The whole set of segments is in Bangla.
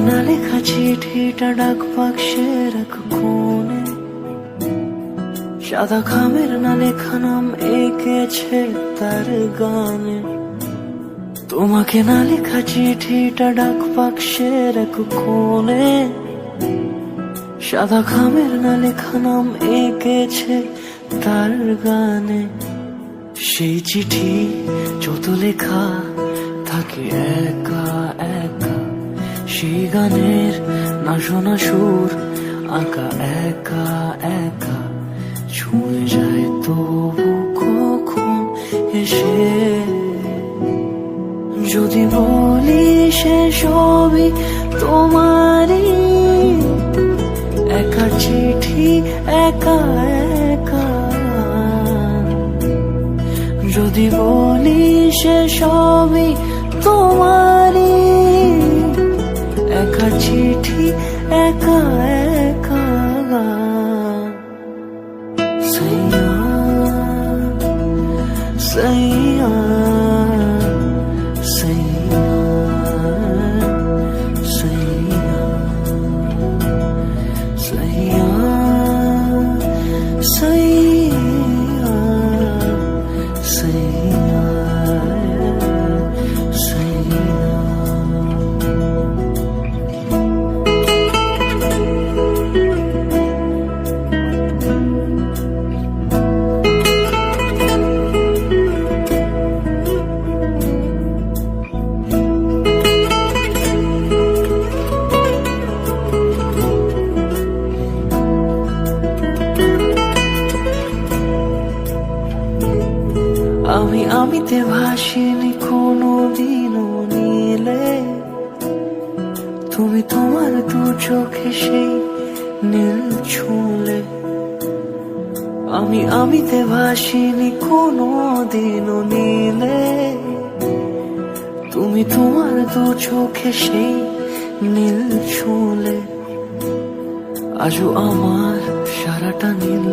না লেখা চিঠিটা ডাক বাক্সের এক কোণে, সাদা খামের না লেখা নাম এঁকেছে তার গানে। তোমাকে না লেখা চিঠিটা ডাক বাক্সের এক কোণে, সাদা খামের না লেখা নাম এঁকেছে তার গানে। সেই চিঠি যত লেখা থাকে একা একা, সেই গানের না শোনা সুর আঁকা একা একা, ছুঁয়ে যায় তবু কখন এসে। যদি বলি সে সবই তোমারই, একা চিঠি একা একা। যদি বলি সে সবই তোমারই, একা চিঠি একা একা। সাইয়া সাইয়া সাইয়া সাইয়া সাইয়া সাইয়া সাইয়া সাইয়া। আমিতে ভাসিনি কোনো দিনও নীলে, তুমি তোমার দু চোখে সেই নীল ছুঁলে। আমিতে ভাসিনি কোনো দিনও নীলে, তুমি তোমার দু চোখে সেই নীল ছুঁলে। আজও আমার সারাটা নীল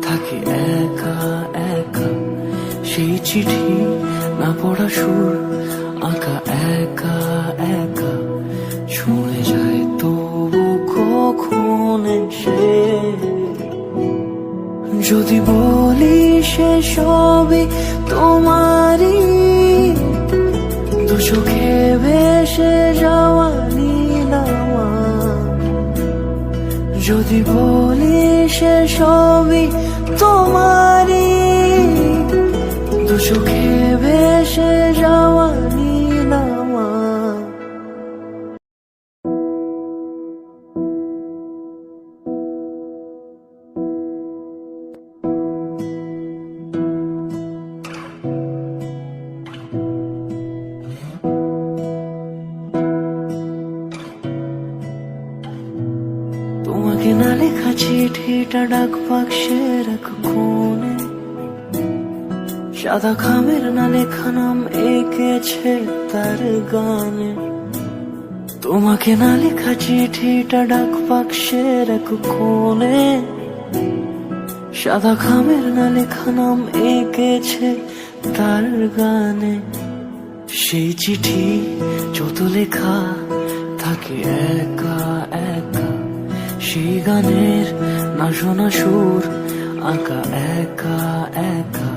থাকে একা একা, সেই চিঠি না পড়া সুর আঁকা একা একা, ছুঁয়ে যায় তবু কখন এসে। যদি বলি সে সবই তোমারই, দু চোখে ভেসে যাওয়া নীলামা। যদি বলি সে সবই তোমারই, দু চোখে ভেসে যাওয়া নীলামা। তোমাকে না লেখা চিঠিটা ডাক বাক্সের এক কোণে, সাদা খামের না লেখা নাম এঁকেছে তার গানে। তোমাকে না লেখা চিঠিটা ডাক বাক্সের এক কোণে, সাদা খামের না লেখা নাম এঁকেছে তার গানে। সেই চিঠি যত লেখা থাকে একা একা, সেই গানের না শোনা সুর আঁকা একা একা,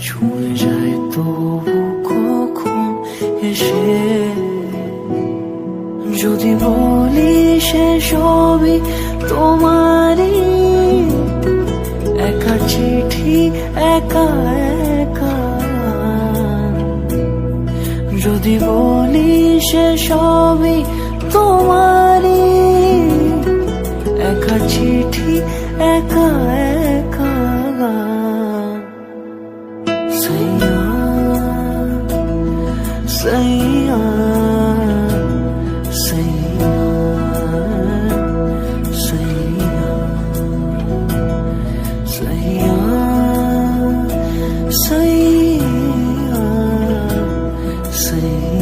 ছুঁয়ে যায় তবু কখন এসে। যদি বলি সে সবই তোমারই, একা চিঠি একা একা। যদি বলি সে সবই তোমারই, একা চিঠি একা একা। সাইয়া সাইয়া সাইয়া সাইয়া সাইয়া সাইয়া সাইয়া।